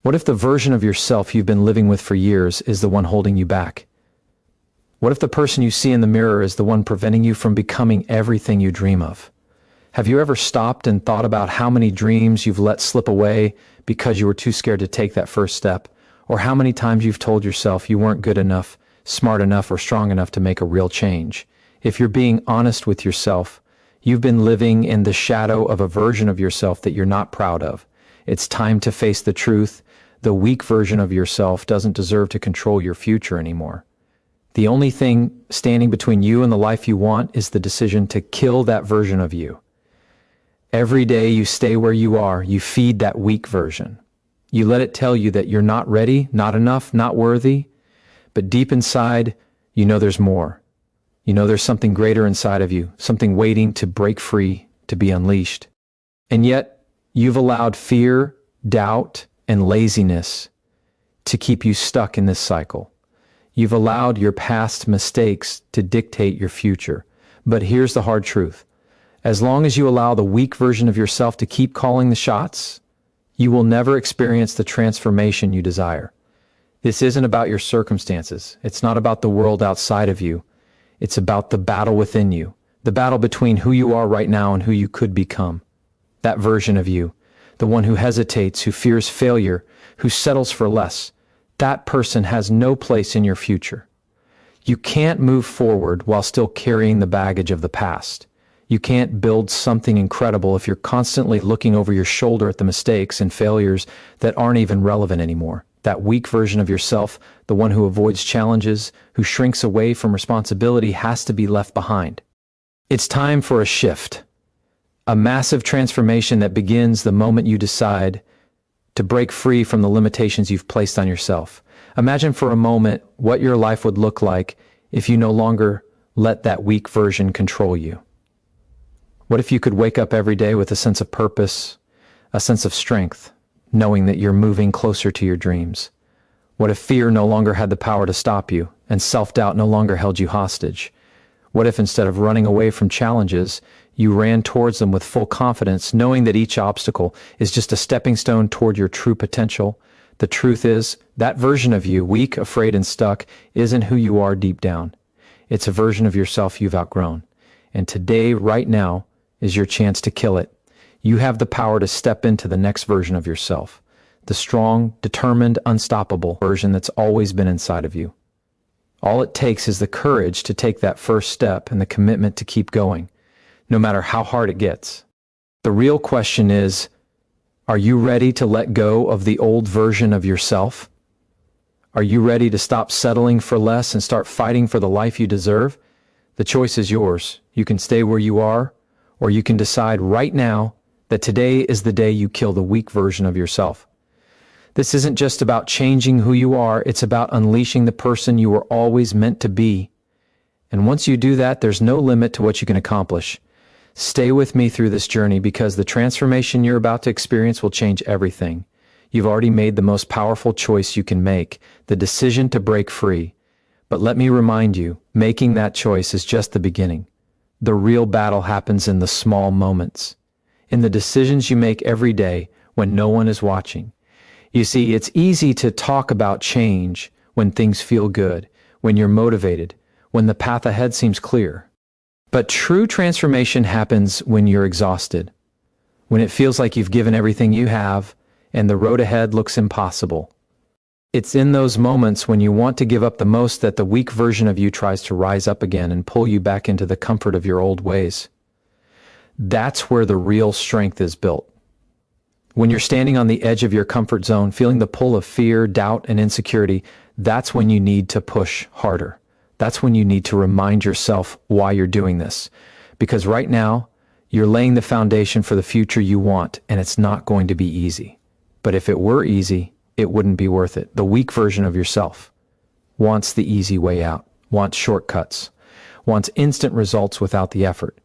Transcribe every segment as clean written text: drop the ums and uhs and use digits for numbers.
What if the version of yourself you've been living with for years is the one holding you back? What if the person you see in the mirror is the one preventing you from becoming everything you dream of? Have you ever stopped and thought about how many dreams you've let slip away because you were too scared to take that first step? Or how many times you've told yourself you weren't good enough, smart enough, or strong enough to make a real change? If you're being honest with yourself, you've been living in the shadow of a version of yourself that you're not proud of. It's time to face the truth. The weak version of yourself doesn't deserve to control your future anymore. The only thing standing between you and the life you want is the decision to kill that version of you. Every day you stay where you are, you feed that weak version. You let it tell you that you're not ready, not enough, not worthy, but deep inside, you know there's more. You know there's something greater inside of you, something waiting to break free, to be unleashed. And yet, you've allowed fear, doubt, and laziness to keep you stuck in this cycle. You've allowed your past mistakes to dictate your future. But here's the hard truth. As long as you allow the weak version of yourself to keep calling the shots, you will never experience the transformation you desire. This isn't about your circumstances. It's not about the world outside of you. It's about the battle within you, the battle between who you are right now and who you could become. That version of you, the one who hesitates, who fears failure, who settles for less, that person has no place in your future. You can't move forward while still carrying the baggage of the past. You can't build something incredible if you're constantly looking over your shoulder at the mistakes and failures that aren't even relevant anymore. That weak version of yourself, the one who avoids challenges, who shrinks away from responsibility, has to be left behind. It's time for a shift. A massive transformation that begins the moment you decide to break free from the limitations you've placed on yourself. Imagine for a moment what your life would look like if you no longer let that weak version control you. What if you could wake up every day with a sense of purpose, a sense of strength, knowing that you're moving closer to your dreams? What if fear no longer had the power to stop you, and self-doubt no longer held you hostage? What if instead of running away from challenges, you ran towards them with full confidence, knowing that each obstacle is just a stepping stone toward your true potential? The truth is, that version of you, weak, afraid, and stuck, isn't who you are deep down. It's a version of yourself you've outgrown. And today, right now, is your chance to kill it. You have the power to step into the next version of yourself, the strong, determined, unstoppable version that's always been inside of you. All it takes is the courage to take that first step and the commitment to keep going, no matter how hard it gets. The real question is, are you ready to let go of the old version of yourself? Are you ready to stop settling for less and start fighting for the life you deserve? The choice is yours. You can stay where you are, or you can decide right now that today is the day you kill the weak version of yourself. This isn't just about changing who you are, it's about unleashing the person you were always meant to be. And once you do that, there's no limit to what you can accomplish. Stay with me through this journey because the transformation you're about to experience will change everything. You've already made the most powerful choice you can make, the decision to break free. But let me remind you, making that choice is just the beginning. The real battle happens in the small moments, in the decisions you make every day when no one is watching. You see, it's easy to talk about change when things feel good, when you're motivated, when the path ahead seems clear. But true transformation happens when you're exhausted, when it feels like you've given everything you have and the road ahead looks impossible. It's in those moments when you want to give up the most that the weak version of you tries to rise up again and pull you back into the comfort of your old ways. That's where the real strength is built. When you're standing on the edge of your comfort zone, feeling the pull of fear, doubt, and insecurity, that's when you need to push harder. That's when you need to remind yourself why you're doing this. Because right now, you're laying the foundation for the future you want, and it's not going to be easy. But if it were easy, it wouldn't be worth it. The weak version of yourself wants the easy way out, wants shortcuts, wants instant results without the effort.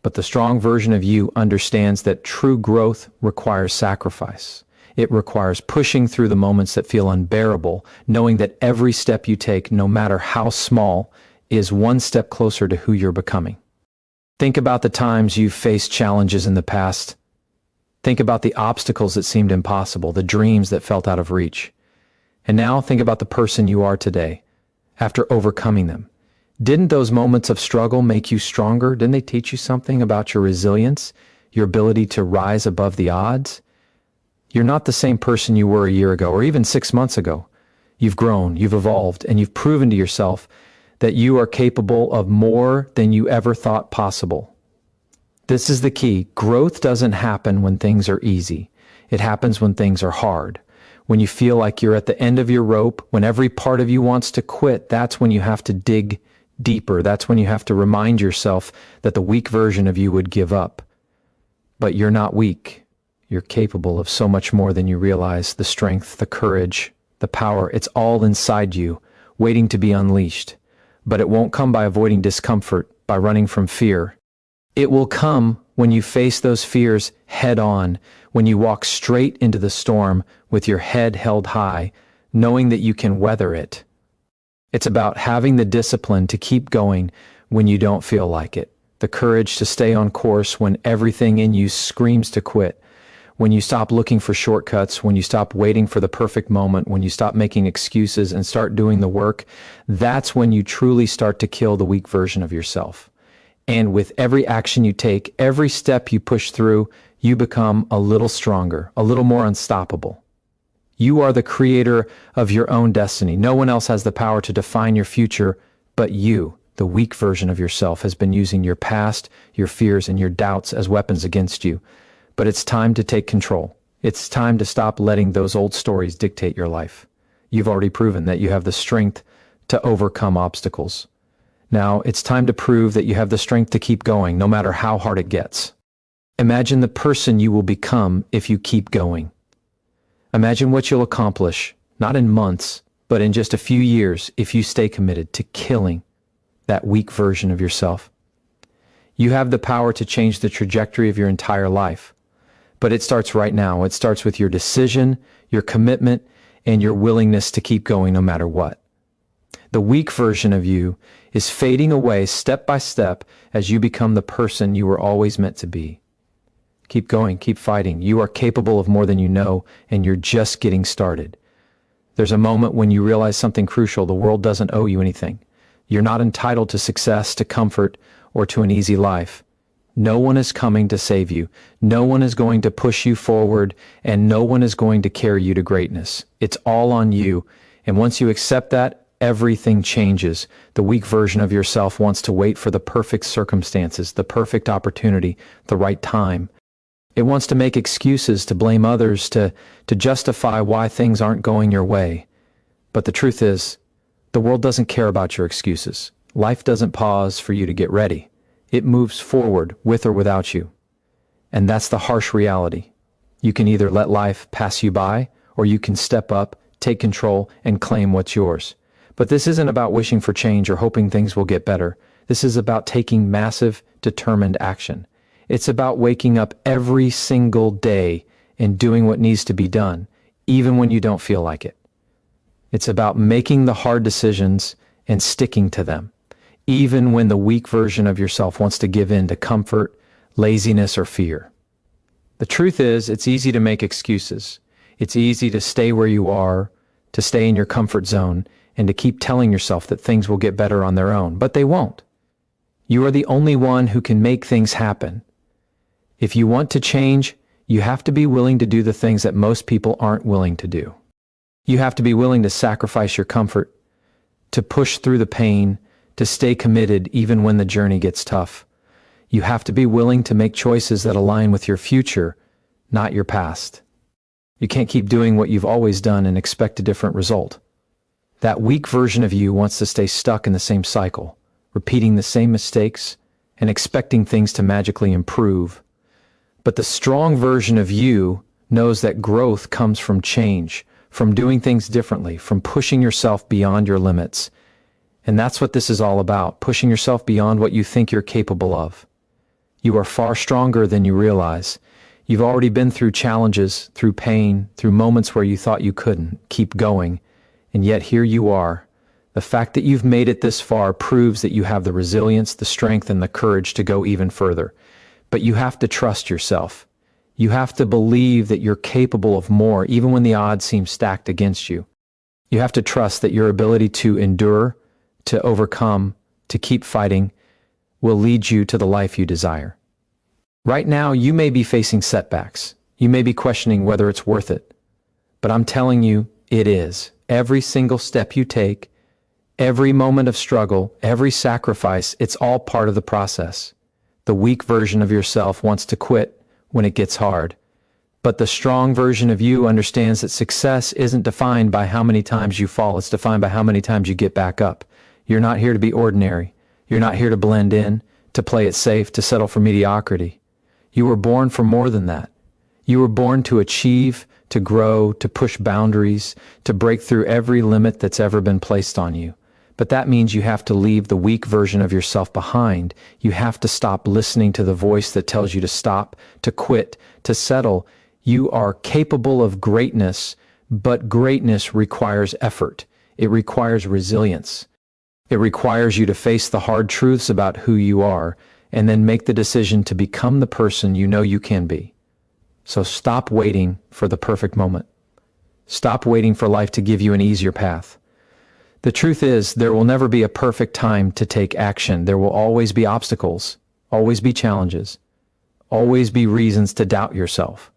But the strong version of you understands that true growth requires sacrifice. It requires pushing through the moments that feel unbearable, knowing that every step you take, no matter how small, is one step closer to who you're becoming. Think about the times you've faced challenges in the past. Think about the obstacles that seemed impossible, the dreams that felt out of reach. And now think about the person you are today, after overcoming them. Didn't those moments of struggle make you stronger? Didn't they teach you something about your resilience, your ability to rise above the odds? You're not the same person you were a year ago or even 6 months ago. You've grown, you've evolved, and you've proven to yourself that you are capable of more than you ever thought possible. This is the key. Growth doesn't happen when things are easy. It happens when things are hard. When you feel like you're at the end of your rope, when every part of you wants to quit, that's when you have to dig deeper. That's when you have to remind yourself that the weak version of you would give up. But you're not weak. You're capable of so much more than you realize. The strength, the courage, the power, it's all inside you, waiting to be unleashed. But it won't come by avoiding discomfort, by running from fear. It will come when you face those fears head on, when you walk straight into the storm with your head held high, knowing that you can weather it. It's about having the discipline to keep going when you don't feel like it, the courage to stay on course when everything in you screams to quit, when you stop looking for shortcuts, when you stop waiting for the perfect moment, when you stop making excuses and start doing the work. That's when you truly start to kill the weak version of yourself. And with every action you take, every step you push through, you become a little stronger, a little more unstoppable. You are the creator of your own destiny. No one else has the power to define your future, but you, the weak version of yourself, has been using your past, your fears, and your doubts as weapons against you. But it's time to take control. It's time to stop letting those old stories dictate your life. You've already proven that you have the strength to overcome obstacles. Now, it's time to prove that you have the strength to keep going, no matter how hard it gets. Imagine the person you will become if you keep going. Imagine what you'll accomplish, not in months, but in just a few years, if you stay committed to killing that weak version of yourself. You have the power to change the trajectory of your entire life, but it starts right now. It starts with your decision, your commitment, and your willingness to keep going no matter what. The weak version of you is fading away step by step as you become the person you were always meant to be. Keep going, keep fighting. You are capable of more than you know, and you're just getting started. There's a moment when you realize something crucial. The world doesn't owe you anything. You're not entitled to success, to comfort, or to an easy life. No one is coming to save you. No one is going to push you forward, and no one is going to carry you to greatness. It's all on you, and once you accept that, everything changes. The weak version of yourself wants to wait for the perfect circumstances, the perfect opportunity, the right time. It wants to make excuses, to blame others, to justify why things aren't going your way. But the truth is, the world doesn't care about your excuses. Life doesn't pause for you to get ready. It moves forward with or without you. And that's the harsh reality. You can either let life pass you by, or you can step up, take control, and claim what's yours. But this isn't about wishing for change or hoping things will get better. This is about taking massive, determined action. It's about waking up every single day and doing what needs to be done, even when you don't feel like it. It's about making the hard decisions and sticking to them, even when the weak version of yourself wants to give in to comfort, laziness, or fear. The truth is, it's easy to make excuses. It's easy to stay where you are, to stay in your comfort zone, and to keep telling yourself that things will get better on their own, but they won't. You are the only one who can make things happen. If you want to change, you have to be willing to do the things that most people aren't willing to do. You have to be willing to sacrifice your comfort, to push through the pain, to stay committed even when the journey gets tough. You have to be willing to make choices that align with your future, not your past. You can't keep doing what you've always done and expect a different result. That weak version of you wants to stay stuck in the same cycle, repeating the same mistakes and expecting things to magically improve. But the strong version of you knows that growth comes from change, from doing things differently, from pushing yourself beyond your limits. And that's what this is all about, pushing yourself beyond what you think you're capable of. You are far stronger than you realize. You've already been through challenges, through pain, through moments where you thought you couldn't keep going. And yet here you are. The fact that you've made it this far proves that you have the resilience, the strength, and the courage to go even further. But you have to trust yourself. You have to believe that you're capable of more, even when the odds seem stacked against you. You have to trust that your ability to endure, to overcome, to keep fighting, will lead you to the life you desire. Right now, you may be facing setbacks. You may be questioning whether it's worth it. But I'm telling you, it is. Every single step you take, every moment of struggle, every sacrifice, it's all part of the process. The weak version of yourself wants to quit when it gets hard. But the strong version of you understands that success isn't defined by how many times you fall. It's defined by how many times you get back up. You're not here to be ordinary. You're not here to blend in, to play it safe, to settle for mediocrity. You were born for more than that. You were born to achieve, to grow, to push boundaries, to break through every limit that's ever been placed on you. But that means you have to leave the weak version of yourself behind. You have to stop listening to the voice that tells you to stop, to quit, to settle. You are capable of greatness, but greatness requires effort. It requires resilience. It requires you to face the hard truths about who you are and then make the decision to become the person you know you can be. So stop waiting for the perfect moment. Stop waiting for life to give you an easier path. The truth is, there will never be a perfect time to take action. There will always be obstacles, always be challenges, always be reasons to doubt yourself.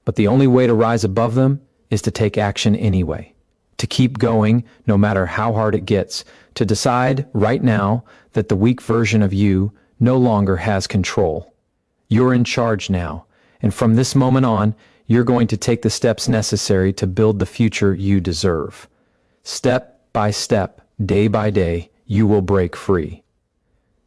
But the only way to rise above them is to take action anyway, to keep going no matter how hard it gets, to decide right now that the weak version of you no longer has control. You're in charge now, and from this moment on, you're going to take the steps necessary to build the future you deserve. Step by step, day by day, you will break free.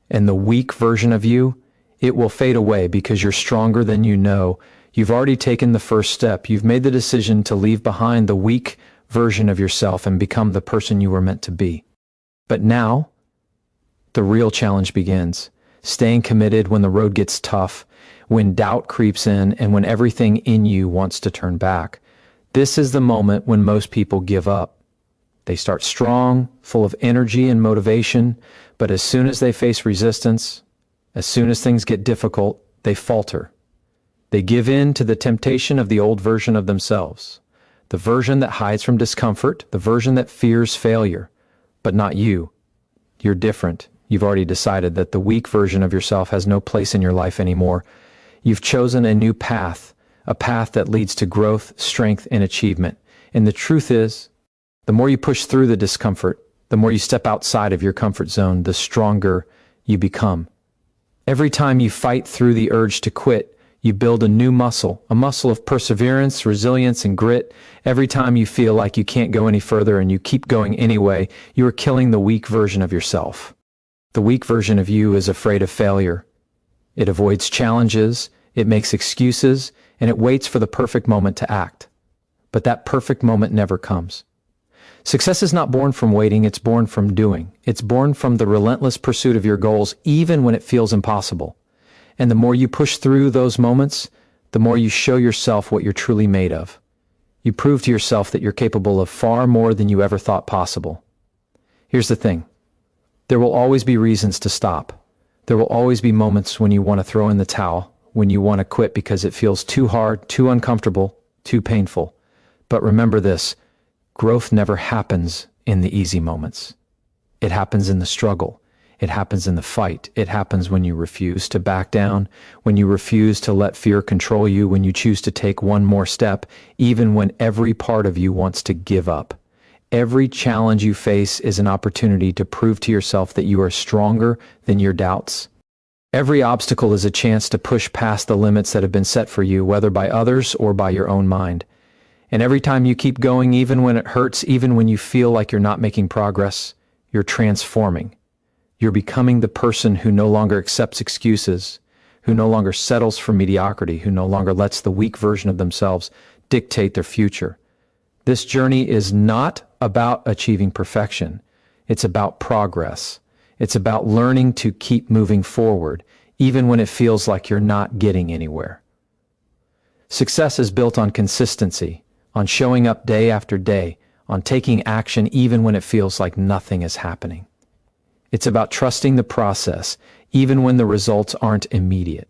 And the weak version of you, it will fade away because you're stronger than you know. You've already taken the first step. You've made the decision to leave behind the weak version of yourself and become the person you were meant to be. But now, the real challenge begins. Staying committed when the road gets tough, when doubt creeps in, and when everything in you wants to turn back. This is the moment when most people give up. They start strong, full of energy and motivation, but as soon as they face resistance, as soon as things get difficult, they falter. They give in to the temptation of the old version of themselves, the version that hides from discomfort, the version that fears failure. But not you. You're different. You've already decided that the weak version of yourself has no place in your life anymore. You've chosen a new path, a path that leads to growth, strength, and achievement. And the truth is, the more you push through the discomfort, the more you step outside of your comfort zone, the stronger you become. Every time you fight through the urge to quit, you build a new muscle, a muscle of perseverance, resilience, and grit. Every time you feel like you can't go any further and you keep going anyway, you are killing the weak version of yourself. The weak version of you is afraid of failure. It avoids challenges, it makes excuses, and it waits for the perfect moment to act. But that perfect moment never comes. Success is not born from waiting, it's born from doing. It's born from the relentless pursuit of your goals, even when it feels impossible. And the more you push through those moments, the more you show yourself what you're truly made of. You prove to yourself that you're capable of far more than you ever thought possible. Here's the thing. There will always be reasons to stop. There will always be moments when you want to throw in the towel, when you want to quit because it feels too hard, too uncomfortable, too painful. But remember this. Growth never happens in the easy moments. It happens in the struggle. It happens in the fight. It happens when you refuse to back down, when you refuse to let fear control you, when you choose to take one more step, even when every part of you wants to give up. Every challenge you face is an opportunity to prove to yourself that you are stronger than your doubts. Every obstacle is a chance to push past the limits that have been set for you, whether by others or by your own mind. And every time you keep going, even when it hurts, even when you feel like you're not making progress, you're transforming. You're becoming the person who no longer accepts excuses, who no longer settles for mediocrity, who no longer lets the weak version of themselves dictate their future. This journey is not about achieving perfection. It's about progress. It's about learning to keep moving forward, even when it feels like you're not getting anywhere. Success is built on consistency, on showing up day after day, on taking action even when it feels like nothing is happening. It's about trusting the process, even when the results aren't immediate.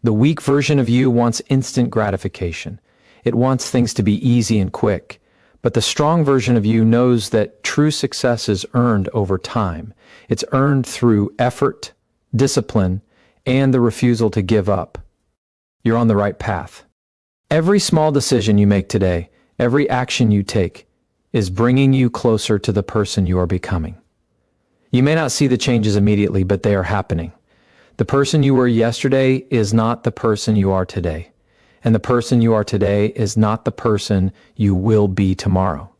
The weak version of you wants instant gratification. It wants things to be easy and quick. But the strong version of you knows that true success is earned over time. It's earned through effort, discipline, and the refusal to give up. You're on the right path. Every small decision you make today, every action you take, is bringing you closer to the person you are becoming. You may not see the changes immediately, but they are happening. The person you were yesterday is not the person you are today. And the person you are today is not the person you will be tomorrow.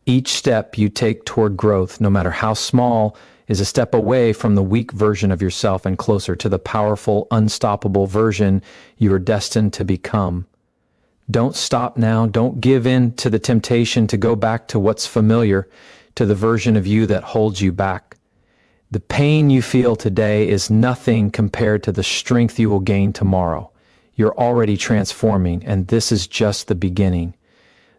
Each step you take toward growth, no matter how small, is a step away from the weak version of yourself and closer to the powerful, unstoppable version you are destined to become. Don't stop now. Don't give in to the temptation to go back to what's familiar, to the version of you that holds you back. The pain you feel today is nothing compared to the strength you will gain tomorrow. You're already transforming, and this is just the beginning.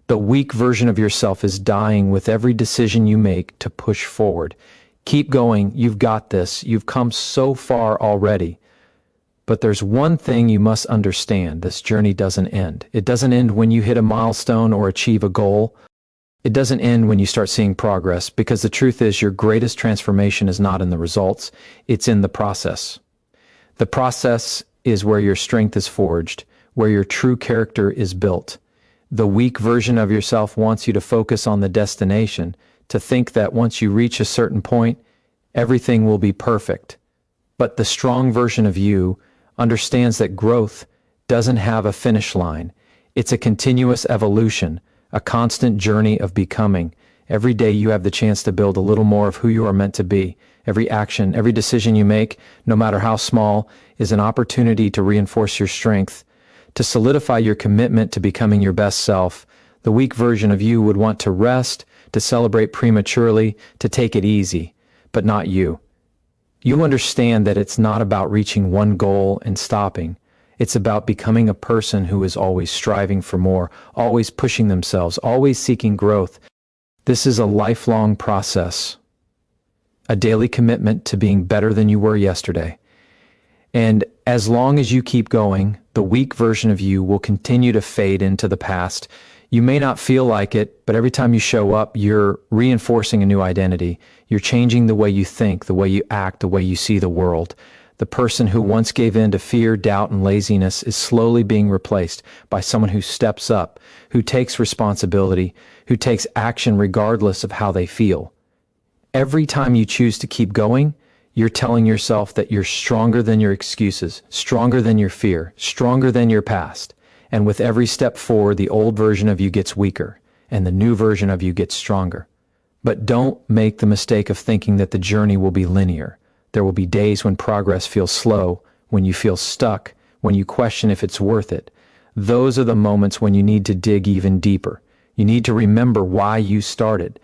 The weak version of yourself is dying with every decision you make to push forward. Keep going. You've got this. You've come so far already. But there's one thing you must understand. This journey doesn't end. It doesn't end when you hit a milestone or achieve a goal. It doesn't end when you start seeing progress, because the truth is your greatest transformation is not in the results. It's in the process. The process is where your strength is forged, where your true character is built. The weak version of yourself wants you to focus on the destination, to think that once you reach a certain point, everything will be perfect. But the strong version of you understands that growth doesn't have a finish line. It's a continuous evolution, a constant journey of becoming. Every day you have the chance to build a little more of who you are meant to be. Every action, every decision you make, no matter how small, is an opportunity to reinforce your strength, to solidify your commitment to becoming your best self. The weak version of you would want to rest, to celebrate prematurely, to take it easy, but not you. You understand that it's not about reaching one goal and stopping. It's about becoming a person who is always striving for more, always pushing themselves, always seeking growth. This is a lifelong process, a daily commitment to being better than you were yesterday. And as long as you keep going, the weak version of you will continue to fade into the past. You may not feel like it, but every time you show up, you're reinforcing a new identity. You're changing the way you think, the way you act, the way you see the world. The person who once gave in to fear, doubt, and laziness is slowly being replaced by someone who steps up, who takes responsibility, who takes action regardless of how they feel. Every time you choose to keep going, you're telling yourself that you're stronger than your excuses, stronger than your fear, stronger than your past. And with every step forward, the old version of you gets weaker, and the new version of you gets stronger. But don't make the mistake of thinking that the journey will be linear. There will be days when progress feels slow, when you feel stuck, when you question if it's worth it. Those are the moments when you need to dig even deeper. You need to remember why you started,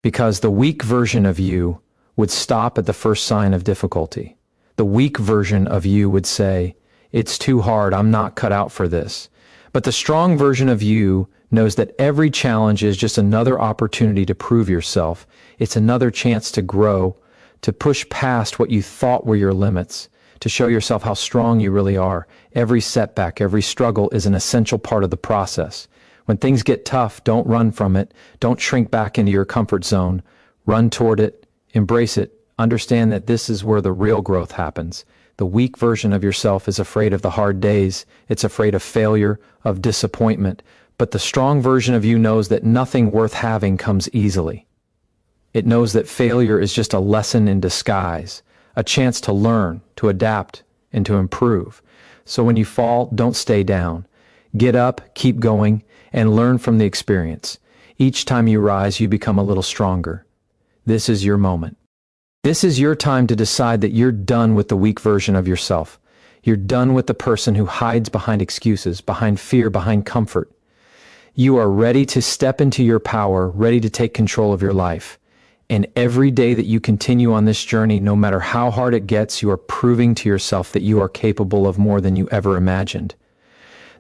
because the weak version of you would stop at the first sign of difficulty. The weak version of you would say, "It's too hard, I'm not cut out for this." But the strong version of you knows that every challenge is just another opportunity to prove yourself. It's another chance to grow, to push past what you thought were your limits, to show yourself how strong you really are. Every setback, every struggle is an essential part of the process. When things get tough, don't run from it. Don't shrink back into your comfort zone. Run toward it. Embrace it. Understand that this is where the real growth happens. The weak version of yourself is afraid of the hard days. It's afraid of failure, of disappointment. But the strong version of you knows that nothing worth having comes easily. It knows that failure is just a lesson in disguise, a chance to learn, to adapt, and to improve. So when you fall, don't stay down. Get up, keep going, and learn from the experience. Each time you rise, you become a little stronger. This is your moment. This is your time to decide that you're done with the weak version of yourself. You're done with the person who hides behind excuses, behind fear, behind comfort. You are ready to step into your power, ready to take control of your life. And every day that you continue on this journey, no matter how hard it gets, you are proving to yourself that you are capable of more than you ever imagined.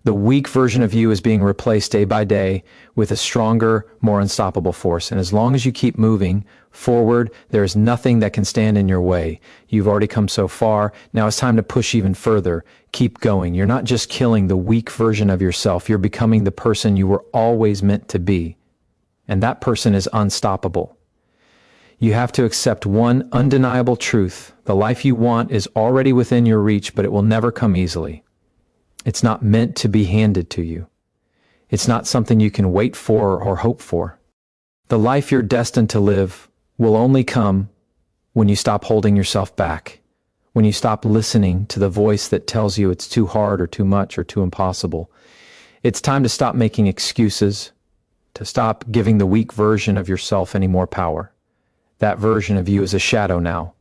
The weak version of you is being replaced day by day with a stronger, more unstoppable force. And as long as you keep moving forward, there is nothing that can stand in your way. You've already come so far. Now it's time to push even further. Keep going. You're not just killing the weak version of yourself. You're becoming the person you were always meant to be. And that person is unstoppable. You have to accept one undeniable truth. The life you want is already within your reach, but it will never come easily. It's not meant to be handed to you. It's not something you can wait for or hope for. The life you're destined to live will only come when you stop holding yourself back, when you stop listening to the voice that tells you it's too hard or too much or too impossible. It's time to stop making excuses, to stop giving the weak version of yourself any more power. That version of you is a shadow now,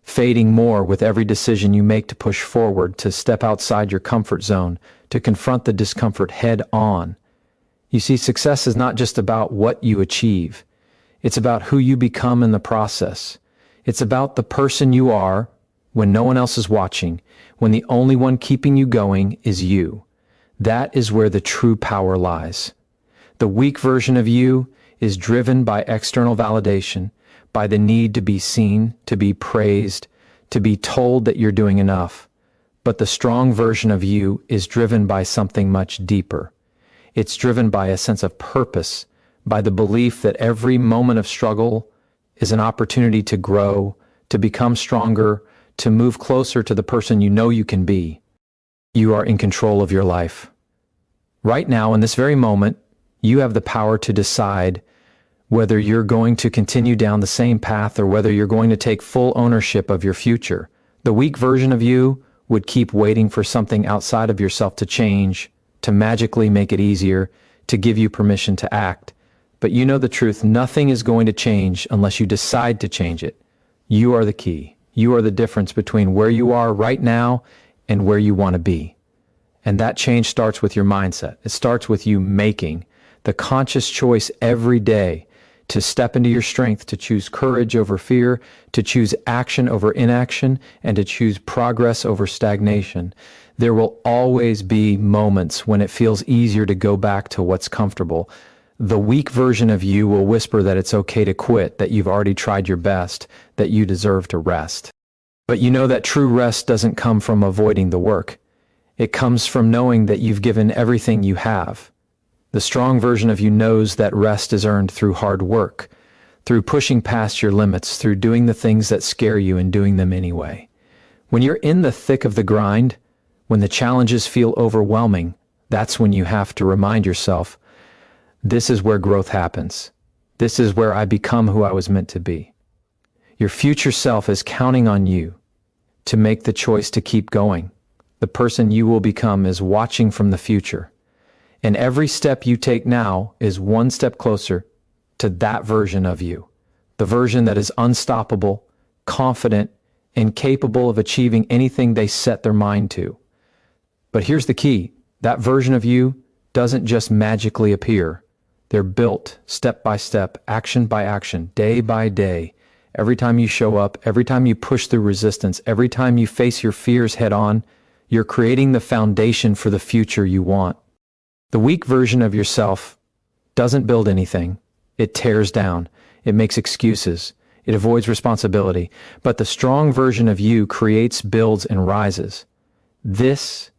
fading more with every decision you make to push forward, to step outside your comfort zone, to confront the discomfort head on. You see, success is not just about what you achieve. It's about who you become in the process. It's about the person you are when no one else is watching, when the only one keeping you going is you. That is where the true power lies. The weak version of you is driven by external validation, by the need to be seen, to be praised, to be told that you're doing enough. But the strong version of you is driven by something much deeper. It's driven by a sense of purpose, by the belief that every moment of struggle is an opportunity to grow, to become stronger, to move closer to the person you know you can be. You are in control of your life. Right now, in this very moment, you have the power to decide whether you're going to continue down the same path or whether you're going to take full ownership of your future. The weak version of you would keep waiting for something outside of yourself to change, to magically make it easier, to give you permission to act. But you know the truth, nothing is going to change unless you decide to change it. You are the key. You are the difference between where you are right now and where you want to be. And that change starts with your mindset. It starts with you making the conscious choice every day to step into your strength, to choose courage over fear, to choose action over inaction, and to choose progress over stagnation. There will always be moments when it feels easier to go back to what's comfortable. The weak version of you will whisper that it's okay to quit, that you've already tried your best, that you deserve to rest. But you know that true rest doesn't come from avoiding the work. It comes from knowing that you've given everything you have. The strong version of you knows that rest is earned through hard work, through pushing past your limits, through doing the things that scare you and doing them anyway. When you're in the thick of the grind, when the challenges feel overwhelming, that's when you have to remind yourself, this is where growth happens. This is where I become who I was meant to be. Your future self is counting on you to make the choice to keep going. The person you will become is watching from the future. And every step you take now is one step closer to that version of you, the version that is unstoppable, confident, and capable of achieving anything they set their mind to. But here's the key. That version of you doesn't just magically appear. They're built step by step, action by action, day by day. Every time you show up, every time you push through resistance, every time you face your fears head on, you're creating the foundation for the future you want. The weak version of yourself doesn't build anything. It tears down. It makes excuses. It avoids responsibility. But the strong version of you creates, builds, and rises. This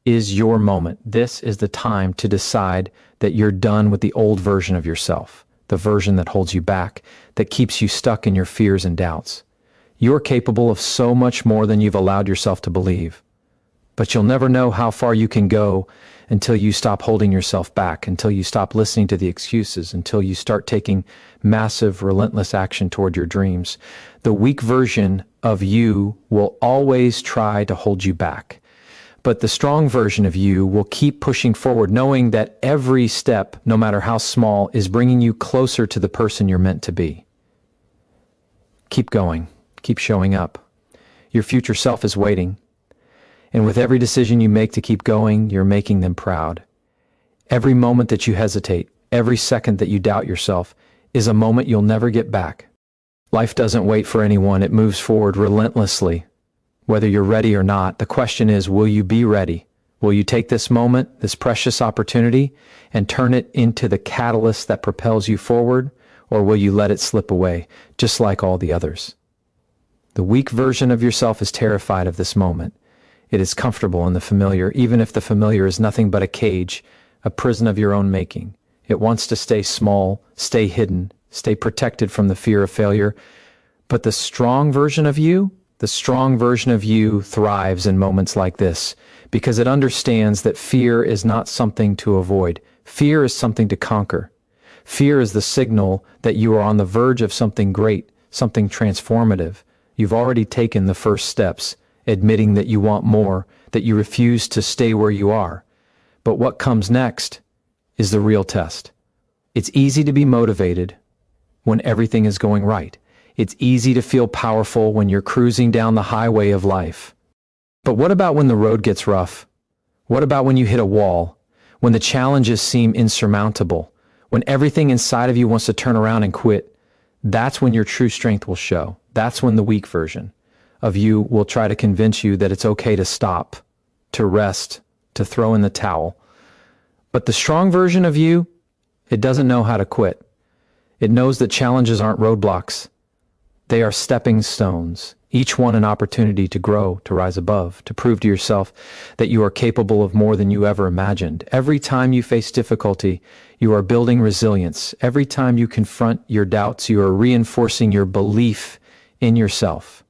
is your moment. This is the time to decide that you're done with the old version of yourself, the version that holds you back, that keeps you stuck in your fears and doubts. You're capable of so much more than you've allowed yourself to believe. But you'll never know how far you can go until you stop holding yourself back, until you stop listening to the excuses, until you start taking massive, relentless action toward your dreams. The weak version of you will always try to hold you back. But the strong version of you will keep pushing forward, knowing that every step, no matter how small, is bringing you closer to the person you're meant to be. Keep going. Keep showing up. Your future self is waiting. And with every decision you make to keep going, you're making them proud. Every moment that you hesitate, every second that you doubt yourself, is a moment you'll never get back. Life doesn't wait for anyone. It moves forward relentlessly. Whether you're ready or not, the question is, will you be ready? Will you take this moment, this precious opportunity, and turn it into the catalyst that propels you forward, or will you let it slip away, just like all the others? The weak version of yourself is terrified of this moment. It is comfortable in the familiar, even if the familiar is nothing but a cage, a prison of your own making. It wants to stay small, stay hidden, stay protected from the fear of failure. But the strong version of you thrives in moments like this because it understands that fear is not something to avoid. Fear is something to conquer. Fear is the signal that you are on the verge of something great, something transformative. You've already taken the first steps, admitting that you want more, that you refuse to stay where you are. But what comes next is the real test. It's easy to be motivated when everything is going right. It's easy to feel powerful when you're cruising down the highway of life. But what about when the road gets rough? What about when you hit a wall? When the challenges seem insurmountable? When everything inside of you wants to turn around and quit? That's when your true strength will show. That's when the weak version of you will try to convince you that it's okay to stop, to rest, to throw in the towel. But the strong version of you, it doesn't know how to quit. It knows that challenges aren't roadblocks. They are stepping stones, each one an opportunity to grow, to rise above, to prove to yourself that you are capable of more than you ever imagined. Every time you face difficulty, you are building resilience. Every time you confront your doubts, you are reinforcing your belief in yourself.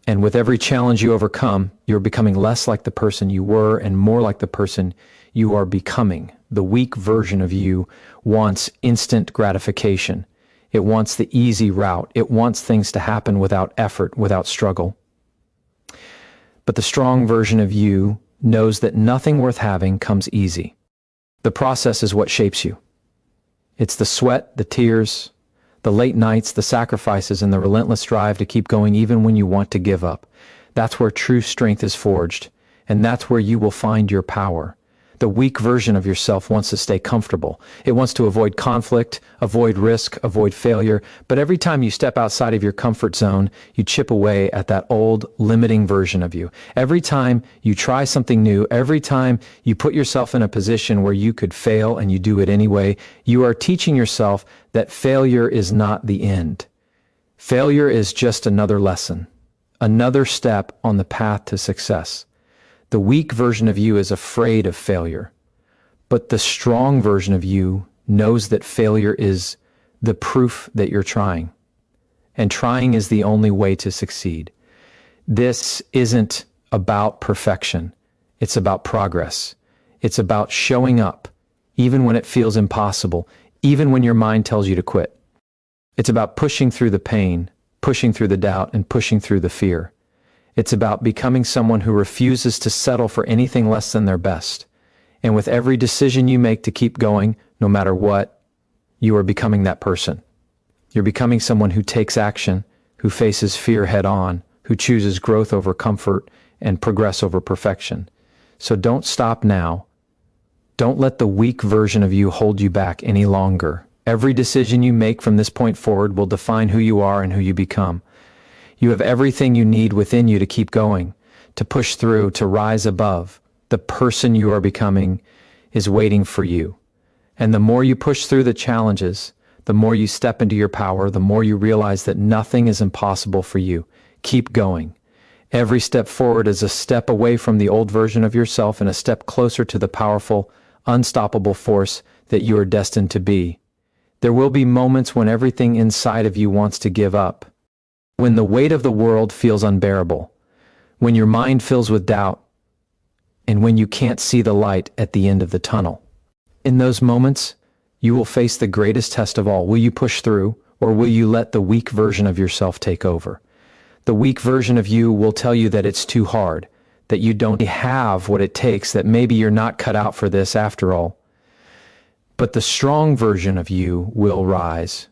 And with every challenge you overcome, you're becoming less like the person you were and more like the person you are becoming. The weak version of you wants instant gratification. It wants the easy route. It wants things to happen without effort, without struggle. But the strong version of you knows that nothing worth having comes easy. The process is what shapes you. It's the sweat, the tears, the late nights, the sacrifices, and the relentless drive to keep going even when you want to give up. That's where true strength is forged, and that's where you will find your power. The weak version of yourself wants to stay comfortable. It wants to avoid conflict, avoid risk, avoid failure. But every time you step outside of your comfort zone, you chip away at that old, limiting version of you. Every time you try something new, every time you put yourself in a position where you could fail and you do it anyway, you are teaching yourself that failure is not the end. Failure is just another lesson, another step on the path to success. The weak version of you is afraid of failure, but the strong version of you knows that failure is the proof that you're trying, and trying is the only way to succeed. This isn't about perfection. It's about progress. It's about showing up, even when it feels impossible, even when your mind tells you to quit. It's about pushing through the pain, pushing through the doubt, and pushing through the fear. It's about becoming someone who refuses to settle for anything less than their best. And with every decision you make to keep going, no matter what, you are becoming that person. You're becoming someone who takes action, who faces fear head on, who chooses growth over comfort and progress over perfection. So don't stop now. Don't let the weak version of you hold you back any longer. Every decision you make from this point forward will define who you are and who you become. You have everything you need within you to keep going, to push through, to rise above. The person you are becoming is waiting for you. And the more you push through the challenges, the more you step into your power, the more you realize that nothing is impossible for you. Keep going. Every step forward is a step away from the old version of yourself and a step closer to the powerful, unstoppable force that you are destined to be. There will be moments when everything inside of you wants to give up. When the weight of the world feels unbearable, when your mind fills with doubt, and when you can't see the light at the end of the tunnel. In those moments, you will face the greatest test of all. Will you push through, or will you let the weak version of yourself take over? The weak version of you will tell you that it's too hard, that you don't have what it takes, that maybe you're not cut out for this after all. But the strong version of you will rise.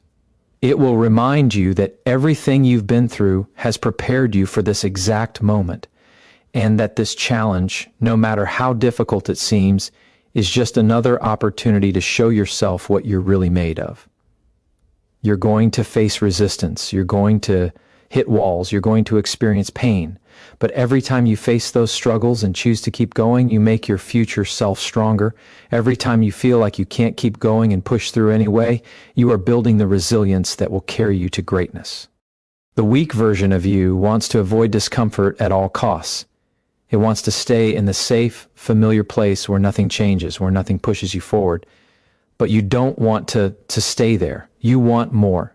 It will remind you that everything you've been through has prepared you for this exact moment, and that this challenge, no matter how difficult it seems, is just another opportunity to show yourself what you're really made of. You're going to face resistance. You're going to hit walls, you're going to experience pain. But every time you face those struggles and choose to keep going, you make your future self stronger. Every time you feel like you can't keep going and push through anyway, you are building the resilience that will carry you to greatness. The weak version of you wants to avoid discomfort at all costs. It wants to stay in the safe, familiar place where nothing changes, where nothing pushes you forward. But you don't want to stay there. You want more.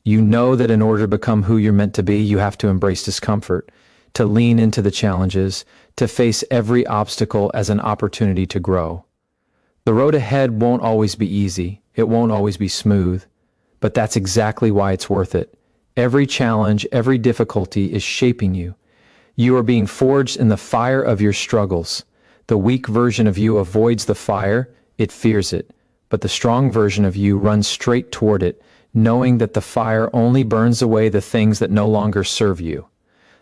You know that in order to become who you're meant to be, you have to embrace discomfort, to lean into the challenges, to face every obstacle as an opportunity to grow. The road ahead won't always be easy. It won't always be smooth. But that's exactly why it's worth it. Every challenge, every difficulty is shaping you. You are being forged in the fire of your struggles. The weak version of you avoids the fire, it fears it. But the strong version of you runs straight toward it, knowing that the fire only burns away the things that no longer serve you.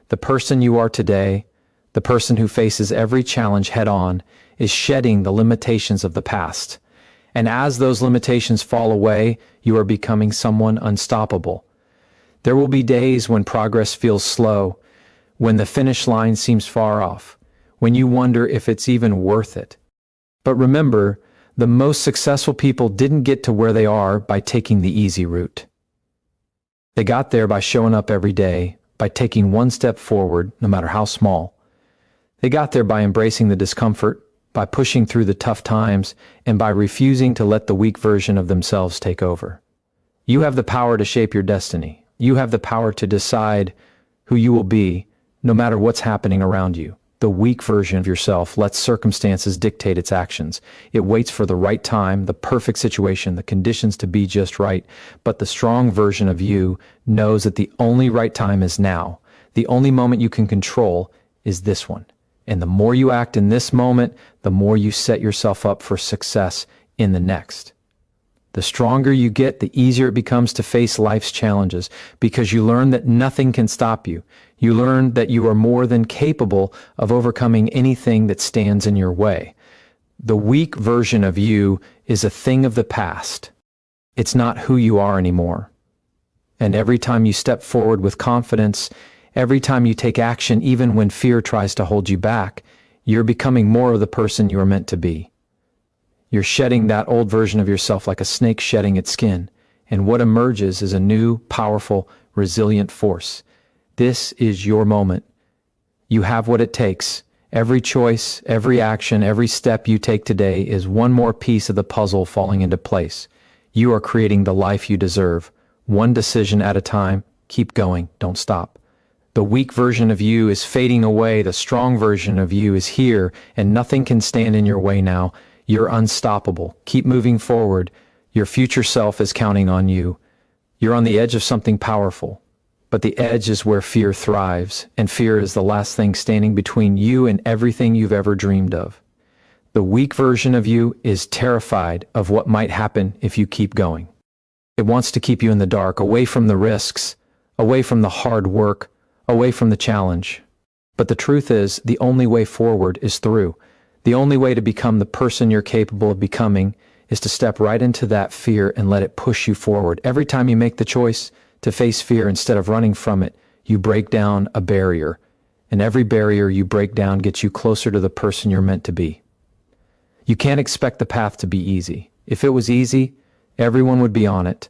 The person you are today, the person who faces every challenge head on, is shedding the limitations of the past. And as those limitations fall away, you are becoming someone unstoppable. There will be days when progress feels slow, when the finish line seems far off, when you wonder if it's even worth it. But remember, the most successful people didn't get to where they are by taking the easy route. They got there by showing up every day, by taking one step forward, no matter how small. They got there by embracing the discomfort, by pushing through the tough times, and by refusing to let the weak version of themselves take over. You have the power to shape your destiny. You have the power to decide who you will be, no matter what's happening around you. The weak version of yourself lets circumstances dictate its actions. It waits for the right time, the perfect situation, the conditions to be just right. But the strong version of you knows that the only right time is now. The only moment you can control is this one. And the more you act in this moment, the more you set yourself up for success in the next. The stronger you get, the easier it becomes to face life's challenges, because you learn that nothing can stop you. You learn that you are more than capable of overcoming anything that stands in your way. The weak version of you is a thing of the past. It's not who you are anymore. And every time you step forward with confidence, every time you take action, even when fear tries to hold you back, you're becoming more of the person you are meant to be. You're shedding that old version of yourself like a snake shedding its skin, and what emerges is a new, powerful, resilient force. This is your moment. You have what it takes. Every choice, every action, every step you take today is one more piece of the puzzle falling into place. You are creating the life you deserve. One decision at a time. Keep going. Don't stop. The weak version of you is fading away. The strong version of you is here, and nothing can stand in your way now. You're unstoppable. Keep moving forward. Your future self is counting on you. You're on the edge of something powerful. But the edge is where fear thrives, and fear is the last thing standing between you and everything you've ever dreamed of. The weak version of you is terrified of what might happen if you keep going. It wants to keep you in the dark, away from the risks, away from the hard work, away from the challenge. But the truth is, the only way forward is through. The only way to become the person you're capable of becoming is to step right into that fear and let it push you forward. Every time you make the choice to face fear instead of running from it, you break down a barrier. And every barrier you break down gets you closer to the person you're meant to be. You can't expect the path to be easy. If it was easy, everyone would be on it.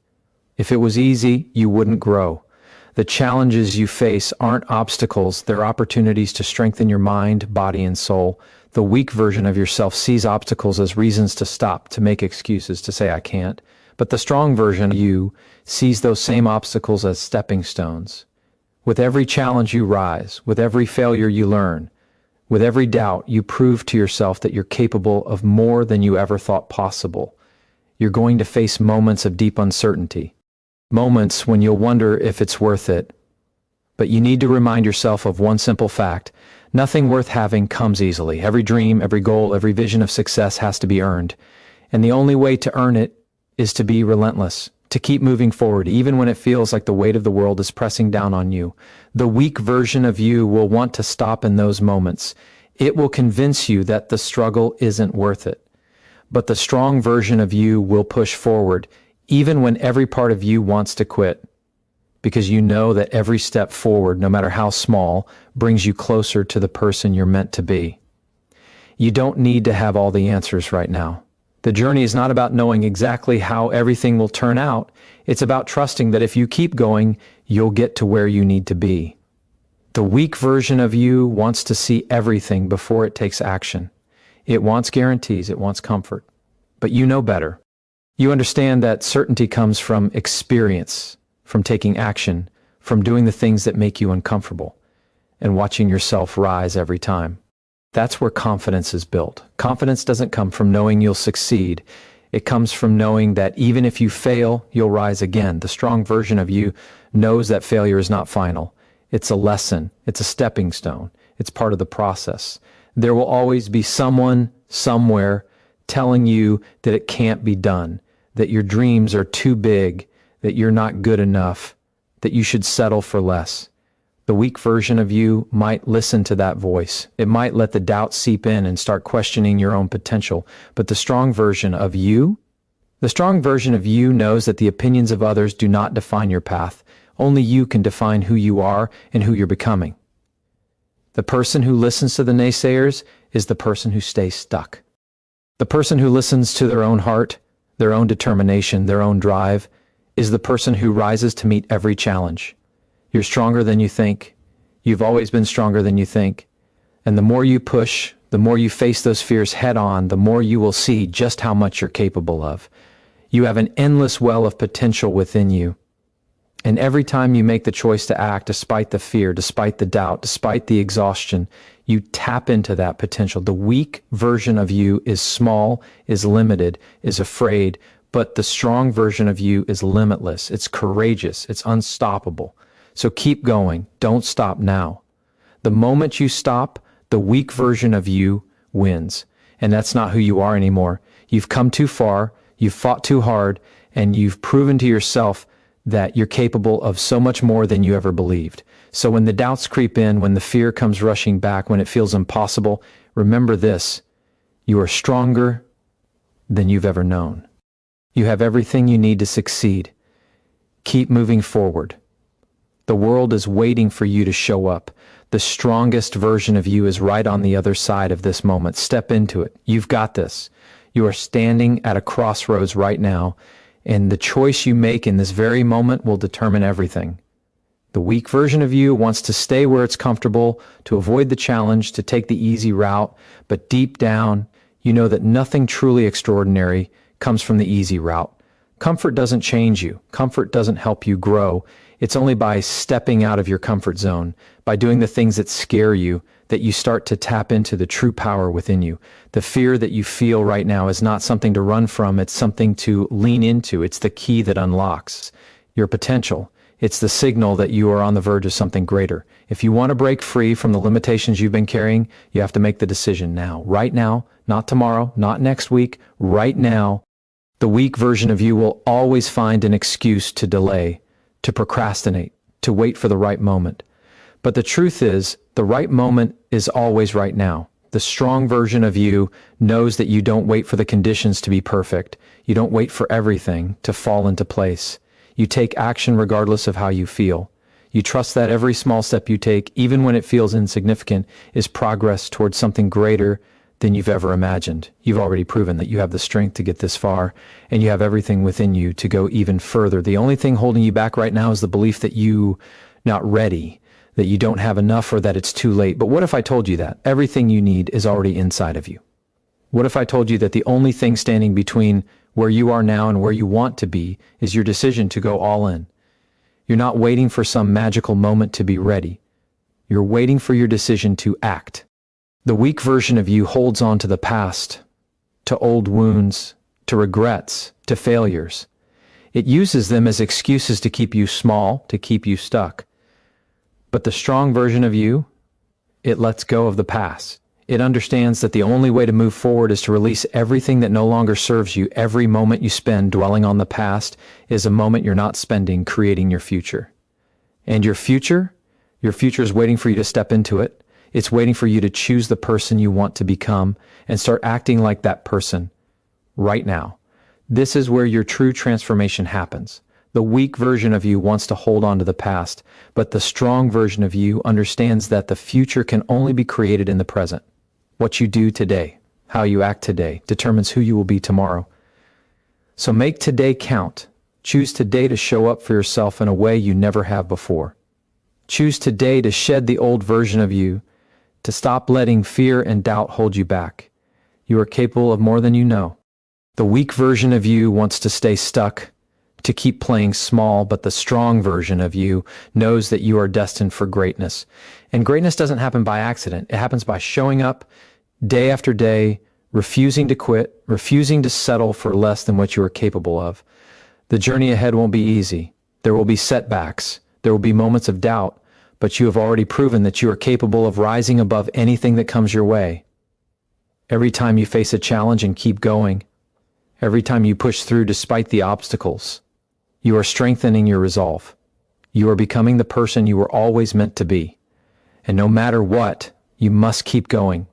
If it was easy, you wouldn't grow. The challenges you face aren't obstacles, they're opportunities to strengthen your mind, body, and soul. The weak version of yourself sees obstacles as reasons to stop, to make excuses, to say, I can't. But the strong version of you sees those same obstacles as stepping stones. With every challenge you rise, with every failure you learn, with every doubt you prove to yourself that you're capable of more than you ever thought possible. You're going to face moments of deep uncertainty, moments when you'll wonder if it's worth it. But you need to remind yourself of one simple fact. Nothing worth having comes easily. Every dream, every goal, every vision of success has to be earned. And the only way to earn it is to be relentless, to keep moving forward, even when it feels like the weight of the world is pressing down on you. The weak version of you will want to stop in those moments. It will convince you that the struggle isn't worth it. But the strong version of you will push forward, even when every part of you wants to quit. because you know that every step forward, no matter how small, brings you closer to the person you're meant to be. You don't need to have all the answers right now. The journey is not about knowing exactly how everything will turn out. It's about trusting that if you keep going, you'll get to where you need to be. The weak version of you wants to see everything before it takes action. It wants guarantees, it wants comfort. But you know better. You understand that certainty comes from experience, from taking action, from doing the things that make you uncomfortable, and watching yourself rise every time. That's where confidence is built. Confidence doesn't come from knowing you'll succeed. It comes from knowing that even if you fail, you'll rise again. The strong version of you knows that failure is not final. It's a lesson. It's a stepping stone. It's part of the process. There will always be someone, somewhere, telling you that it can't be done, that your dreams are too big, that you're not good enough, that you should settle for less. The weak version of you might listen to that voice. It might let the doubt seep in and start questioning your own potential. But the strong version of you knows that the opinions of others do not define your path. Only you can define who you are and who you're becoming. The person who listens to the naysayers is the person who stays stuck. The person who listens to their own heart, their own determination, their own drive, is the person who rises to meet every challenge. You're stronger than you think. You've always been stronger than you think. And the more you push, the more you face those fears head on, the more you will see just how much you're capable of. You have an endless well of potential within you. And every time you make the choice to act, despite the fear, despite the doubt, despite the exhaustion, you tap into that potential. The weak version of you is small, is limited, is afraid, but the strong version of you is limitless. It's courageous. It's unstoppable. So keep going. Don't stop now. The moment you stop, the weak version of you wins. And that's not who you are anymore. You've come too far, you've fought too hard, and you've proven to yourself that you're capable of so much more than you ever believed. So when the doubts creep in, when the fear comes rushing back, when it feels impossible, remember this: you are stronger than you've ever known. You have everything you need to succeed. Keep moving forward. The world is waiting for you to show up. The strongest version of you is right on the other side of this moment. Step into it. You've got this. You are standing at a crossroads right now, and the choice you make in this very moment will determine everything. The weak version of you wants to stay where it's comfortable, to avoid the challenge, to take the easy route, but deep down, you know that nothing truly extraordinary comes from the easy route. Comfort doesn't change you. Comfort doesn't help you grow. It's only by stepping out of your comfort zone, by doing the things that scare you, that you start to tap into the true power within you. The fear that you feel right now is not something to run from, it's something to lean into. It's the key that unlocks your potential. It's the signal that you are on the verge of something greater. If you want to break free from the limitations you've been carrying, you have to make the decision now. Right now, not tomorrow, not next week, right now. The weak version of you will always find an excuse to delay, to procrastinate, to wait for the right moment. But the truth is, the right moment is always right now. The strong version of you knows that you don't wait for the conditions to be perfect. You don't wait for everything to fall into place. You take action regardless of how you feel. You trust that every small step you take, even when it feels insignificant, is progress towards something greater than you've ever imagined. You've already proven that you have the strength to get this far, and you have everything within you to go even further. The only thing holding you back right now is the belief that you're not ready, that you don't have enough, or that it's too late. But what if I told you that everything you need is already inside of you? What if I told you that the only thing standing between where you are now and where you want to be is your decision to go all in? You're not waiting for some magical moment to be ready. You're waiting for your decision to act. The weak version of you holds on to the past, to old wounds, to regrets, to failures. It uses them as excuses to keep you small, to keep you stuck. But the strong version of you, it lets go of the past. It understands that the only way to move forward is to release everything that no longer serves you. Every moment you spend dwelling on the past is a moment you're not spending creating your future. And your future is waiting for you to step into it. It's waiting for you to choose the person you want to become and start acting like that person right now. This is where your true transformation happens. The weak version of you wants to hold on to the past, but the strong version of you understands that the future can only be created in the present. What you do today, how you act today, determines who you will be tomorrow. So make today count. Choose today to show up for yourself in a way you never have before. Choose today to shed the old version of you, to stop letting fear and doubt hold you back. You are capable of more than you know. The weak version of you wants to stay stuck, to keep playing small, but the strong version of you knows that you are destined for greatness. And greatness doesn't happen by accident. It happens by showing up day after day, refusing to quit, refusing to settle for less than what you are capable of. The journey ahead won't be easy. There will be setbacks. There will be moments of doubt, but you have already proven that you are capable of rising above anything that comes your way. Every time you face a challenge and keep going, every time you push through despite the obstacles, you are strengthening your resolve. You are becoming the person you were always meant to be. And no matter what, you must keep going.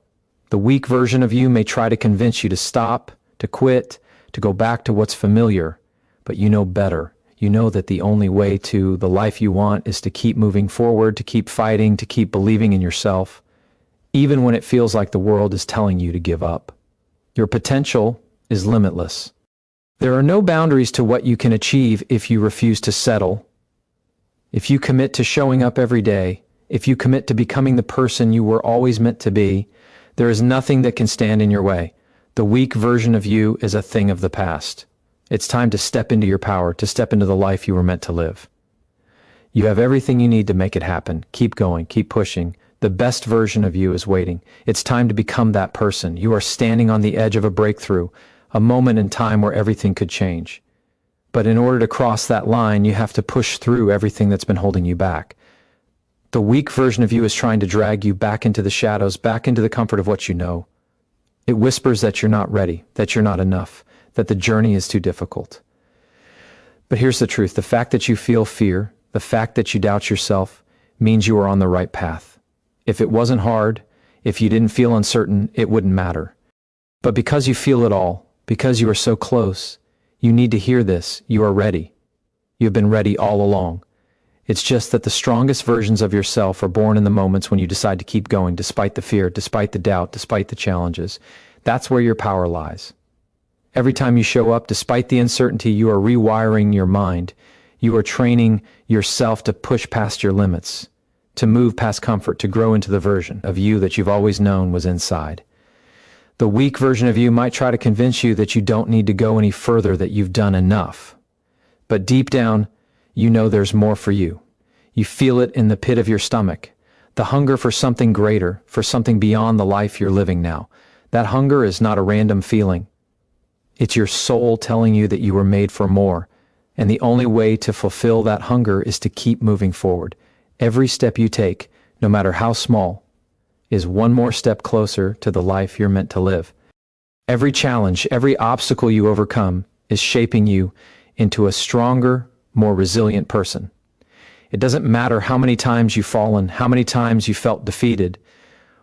The weak version of you may try to convince you to stop, to quit, to go back to what's familiar, but you know better. You know that the only way to the life you want is to keep moving forward, to keep fighting, to keep believing in yourself, even when it feels like the world is telling you to give up. Your potential is limitless. There are no boundaries to what you can achieve if you refuse to settle. If you commit to showing up every day, if you commit to becoming the person you were always meant to be, there is nothing that can stand in your way. The weak version of you is a thing of the past. It's time to step into your power, to step into the life you were meant to live. You have everything you need to make it happen. Keep going, keep pushing. The best version of you is waiting. It's time to become that person. You are standing on the edge of a breakthrough, a moment in time where everything could change. But in order to cross that line, you have to push through everything that's been holding you back. The weak version of you is trying to drag you back into the shadows, back into the comfort of what you know. It whispers that you're not ready, that you're not enough, that the journey is too difficult. But here's the truth. The fact that you feel fear, the fact that you doubt yourself, means you are on the right path. If it wasn't hard, if you didn't feel uncertain, it wouldn't matter. But because you feel it all, because you are so close, you need to hear this. You are ready. You have been ready all along. It's just that the strongest versions of yourself are born in the moments when you decide to keep going, despite the fear, despite the doubt, despite the challenges. That's where your power lies. Every time you show up, despite the uncertainty, you are rewiring your mind. You are training yourself to push past your limits, to move past comfort, to grow into the version of you that you've always known was inside. The weak version of you might try to convince you that you don't need to go any further, that you've done enough. But deep down, you know there's more for you. You feel it in the pit of your stomach, the hunger for something greater, for something beyond the life you're living now. That hunger is not a random feeling. It's your soul telling you that you were made for more, and the only way to fulfill that hunger is to keep moving forward. Every step you take, no matter how small, is one more step closer to the life you're meant to live. Every challenge, every obstacle you overcome is shaping you into a stronger, more resilient person. It doesn't matter how many times you've fallen, how many times you felt defeated.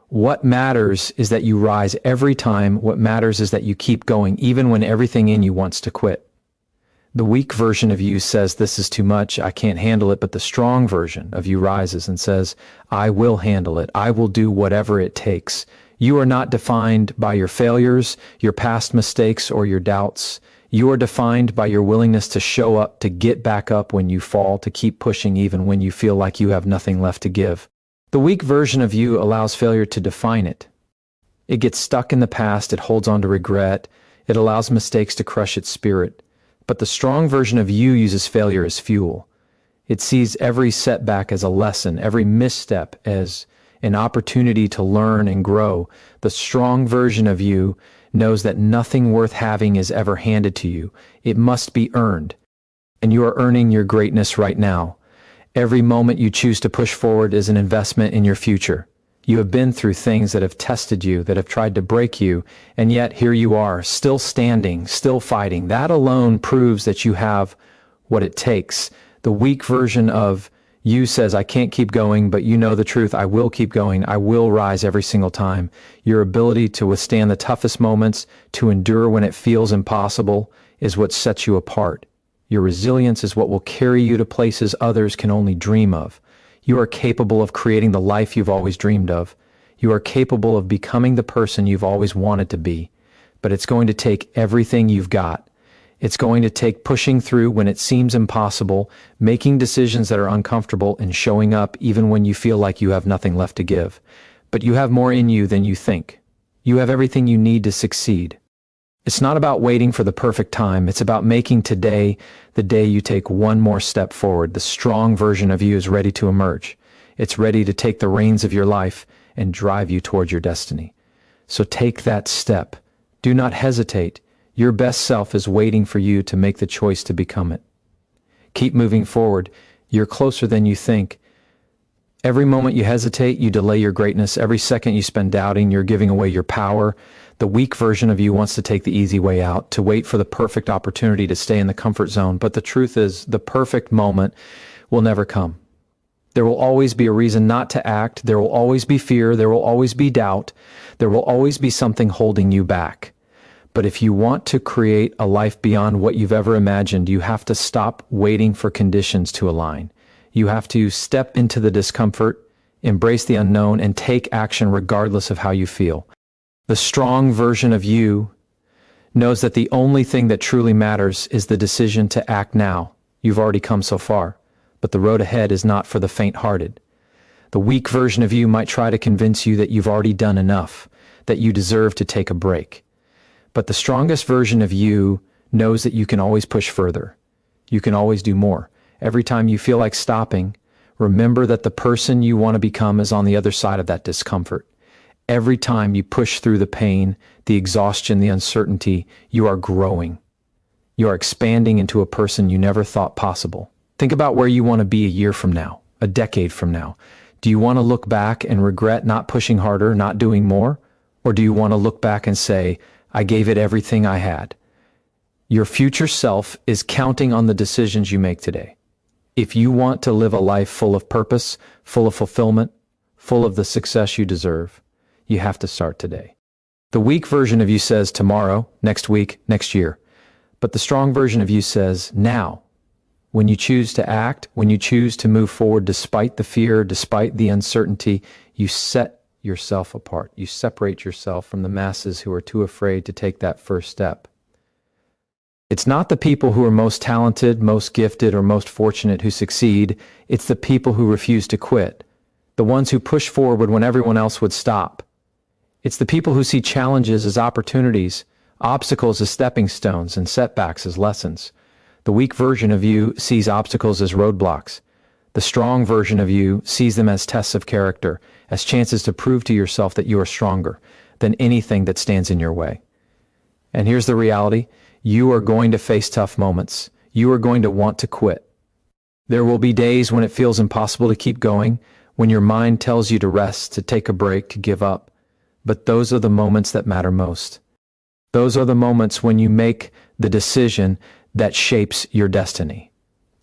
What matters is that you rise every time. What matters is that you keep going, even when everything in you wants to quit. The weak version of you says, this is too much, I can't handle it, but the strong version of you rises and says, I will handle it, I will do whatever it takes. You are not defined by your failures, your past mistakes, or your doubts. You are defined by your willingness to show up, to get back up when you fall, to keep pushing even when you feel like you have nothing left to give. The weak version of you allows failure to define it. It gets stuck in the past, it holds on to regret, it allows mistakes to crush its spirit. But the strong version of you uses failure as fuel. It sees every setback as a lesson, every misstep as an opportunity to learn and grow. The strong version of you knows that nothing worth having is ever handed to you. It must be earned. And you are earning your greatness right now. Every moment you choose to push forward is an investment in your future. You have been through things that have tested you, that have tried to break you, and yet here you are, still standing, still fighting. That alone proves that you have what it takes. The weak version of you says, I can't keep going, but you know the truth. I will keep going. I will rise every single time. Your ability to withstand the toughest moments, to endure when it feels impossible, is what sets you apart. Your resilience is what will carry you to places others can only dream of. You are capable of creating the life you've always dreamed of. You are capable of becoming the person you've always wanted to be. But it's going to take everything you've got. It's going to take pushing through when it seems impossible, making decisions that are uncomfortable, and showing up even when you feel like you have nothing left to give. But you have more in you than you think. You have everything you need to succeed. It's not about waiting for the perfect time. It's about making today the day you take one more step forward. The strong version of you is ready to emerge. It's ready to take the reins of your life and drive you towards your destiny. So take that step. Do not hesitate. Your best self is waiting for you to make the choice to become it. Keep moving forward. You're closer than you think. Every moment you hesitate, you delay your greatness. Every second you spend doubting, you're giving away your power. The weak version of you wants to take the easy way out, to wait for the perfect opportunity to stay in the comfort zone. But the truth is, the perfect moment will never come. There will always be a reason not to act. There will always be fear. There will always be doubt. There will always be something holding you back. But if you want to create a life beyond what you've ever imagined, you have to stop waiting for conditions to align. You have to step into the discomfort, embrace the unknown, and take action regardless of how you feel. The strong version of you knows that the only thing that truly matters is the decision to act now. You've already come so far, but the road ahead is not for the faint-hearted. The weak version of you might try to convince you that you've already done enough, that you deserve to take a break. But the strongest version of you knows that you can always push further. You can always do more. Every time you feel like stopping, remember that the person you want to become is on the other side of that discomfort. Every time you push through the pain, the exhaustion, the uncertainty, you are growing. You are expanding into a person you never thought possible. Think about where you want to be a year from now, a decade from now. Do you want to look back and regret not pushing harder, not doing more? Or do you want to look back and say, I gave it everything I had? Your future self is counting on the decisions you make today. If you want to live a life full of purpose, full of fulfillment, full of the success you deserve, you have to start today. The weak version of you says tomorrow, next week, next year. But the strong version of you says now. When you choose to act, when you choose to move forward despite the fear, despite the uncertainty, you set yourself apart. You separate yourself from the masses who are too afraid to take that first step. It's not the people who are most talented, most gifted, or most fortunate who succeed. It's the people who refuse to quit. The ones who push forward when everyone else would stop. It's the people who see challenges as opportunities, obstacles as stepping stones, and setbacks as lessons. The weak version of you sees obstacles as roadblocks. The strong version of you sees them as tests of character, as chances to prove to yourself that you are stronger than anything that stands in your way. And here's the reality. You are going to face tough moments. You are going to want to quit. There will be days when it feels impossible to keep going, when your mind tells you to rest, to take a break, to give up. But those are the moments that matter most. Those are the moments when you make the decision that shapes your destiny.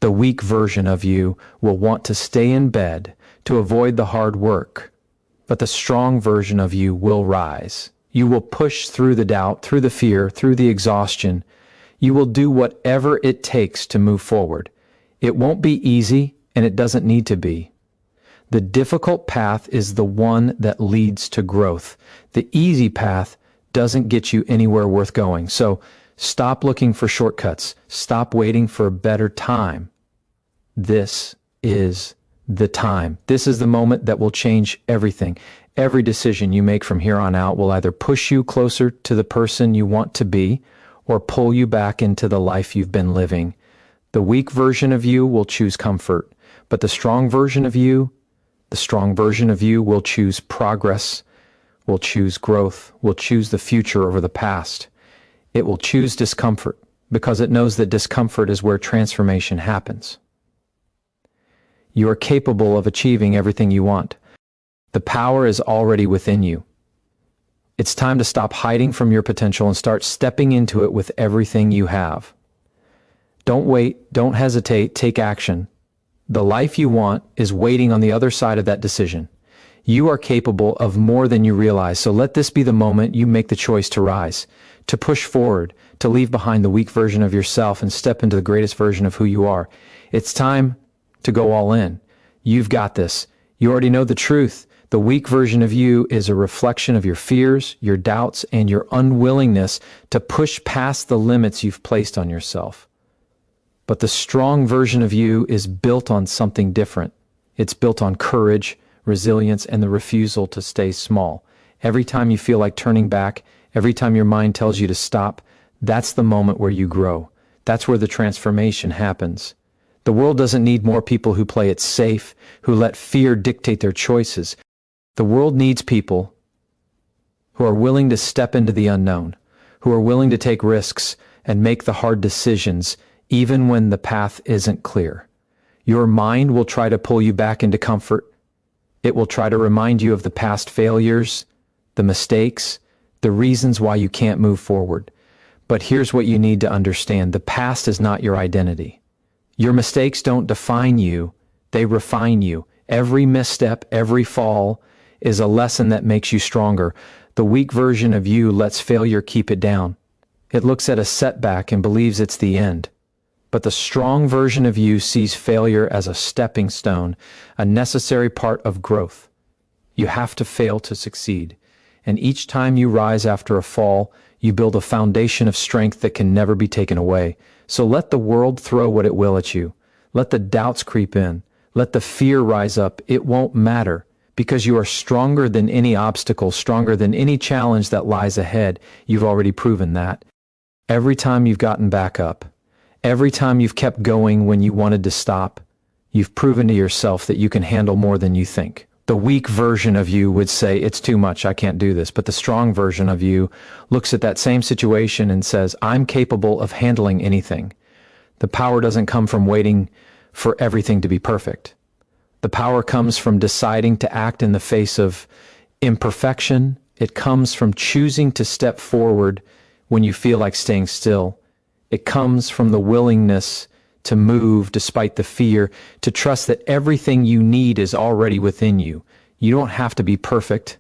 The weak version of you will want to stay in bed to avoid the hard work, but the strong version of you will rise. You will push through the doubt, through the fear, through the exhaustion. You will do whatever it takes to move forward. It won't be easy, and it doesn't need to be. The difficult path is the one that leads to growth. The easy path doesn't get you anywhere worth going. So stop looking for shortcuts. Stop waiting for a better time. This is the time. This is the moment that will change everything. Every decision you make from here on out will either push you closer to the person you want to be or pull you back into the life you've been living. The weak version of you will choose comfort, but the strong version of you will choose progress, will choose growth, will choose the future over the past. It will choose discomfort because it knows that discomfort is where transformation happens. You are capable of achieving everything you want. The power is already within you. It's time to stop hiding from your potential and start stepping into it with everything you have. Don't wait, don't hesitate, take action. The life you want is waiting on the other side of that decision. You are capable of more than you realize, so let this be the moment you make the choice to rise, to push forward, to leave behind the weak version of yourself and step into the greatest version of who you are. It's time to go all in. You've got this. You already know the truth. The weak version of you is a reflection of your fears, your doubts, and your unwillingness to push past the limits you've placed on yourself. But the strong version of you is built on something different. It's built on courage, resilience, and the refusal to stay small. Every time you feel like turning back, every time your mind tells you to stop, that's the moment where you grow. That's where the transformation happens. The world doesn't need more people who play it safe, who let fear dictate their choices. The world needs people who are willing to step into the unknown, who are willing to take risks and make the hard decisions, even when the path isn't clear. Your mind will try to pull you back into comfort. It will try to remind you of the past failures, the mistakes, the reasons why you can't move forward. But here's what you need to understand. The past is not your identity. Your mistakes don't define you, they refine you. Every misstep, every fall is a lesson that makes you stronger. The weak version of you lets failure keep it down. It looks at a setback and believes it's the end. But the strong version of you sees failure as a stepping stone, a necessary part of growth. You have to fail to succeed. And each time you rise after a fall, you build a foundation of strength that can never be taken away. So let the world throw what it will at you. Let the doubts creep in. Let the fear rise up. It won't matter, because you are stronger than any obstacle, stronger than any challenge that lies ahead. You've already proven that. Every time you've gotten back up, every time you've kept going when you wanted to stop, you've proven to yourself that you can handle more than you think. The weak version of you would say, it's too much, I can't do this. But the strong version of you looks at that same situation and says, I'm capable of handling anything. The power doesn't come from waiting for everything to be perfect. The power comes from deciding to act in the face of imperfection. It comes from choosing to step forward when you feel like staying still. It comes from the willingness to move despite the fear, to trust that everything you need is already within you. You don't have to be perfect.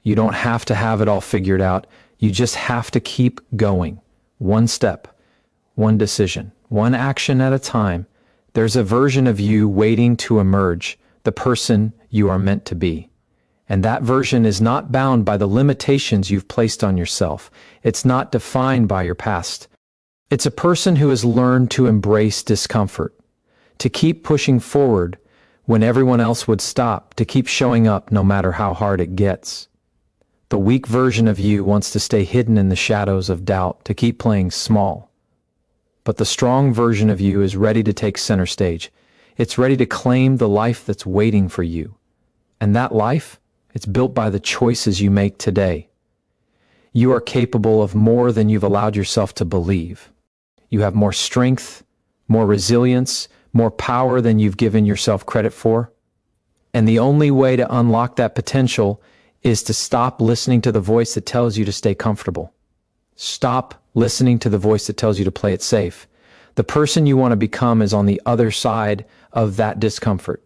You don't have to have it all figured out. You just have to keep going. One step, one decision, one action at a time. There's a version of you waiting to emerge, the person you are meant to be. And that version is not bound by the limitations you've placed on yourself. It's not defined by your past. It's a person who has learned to embrace discomfort, to keep pushing forward when everyone else would stop, to keep showing up no matter how hard it gets. The weak version of you wants to stay hidden in the shadows of doubt, to keep playing small. But the strong version of you is ready to take center stage. It's ready to claim the life that's waiting for you. And that life, it's built by the choices you make today. You are capable of more than you've allowed yourself to believe. You have more strength, more resilience, more power than you've given yourself credit for. And the only way to unlock that potential is to stop listening to the voice that tells you to stay comfortable. Stop listening to the voice that tells you to play it safe. The person you want to become is on the other side of that discomfort.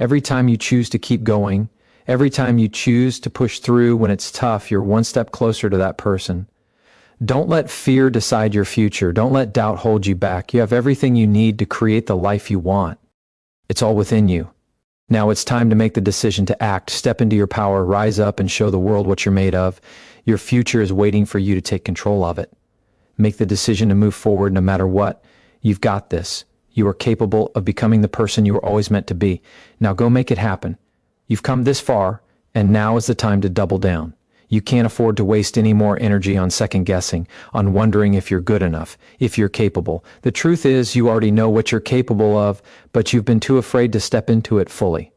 Every time you choose to keep going, every time you choose to push through when it's tough, you're one step closer to that person. Don't let fear decide your future. Don't let doubt hold you back. You have everything you need to create the life you want. It's all within you. Now it's time to make the decision to act. Step into your power, rise up, and show the world what you're made of. Your future is waiting for you to take control of it. Make the decision to move forward no matter what. You've got this. You are capable of becoming the person you were always meant to be. Now go make it happen. You've come this far, and now is the time to double down. You can't afford to waste any more energy on second guessing, on wondering if you're good enough, if you're capable. The truth is, you already know what you're capable of, but you've been too afraid to step into it fully.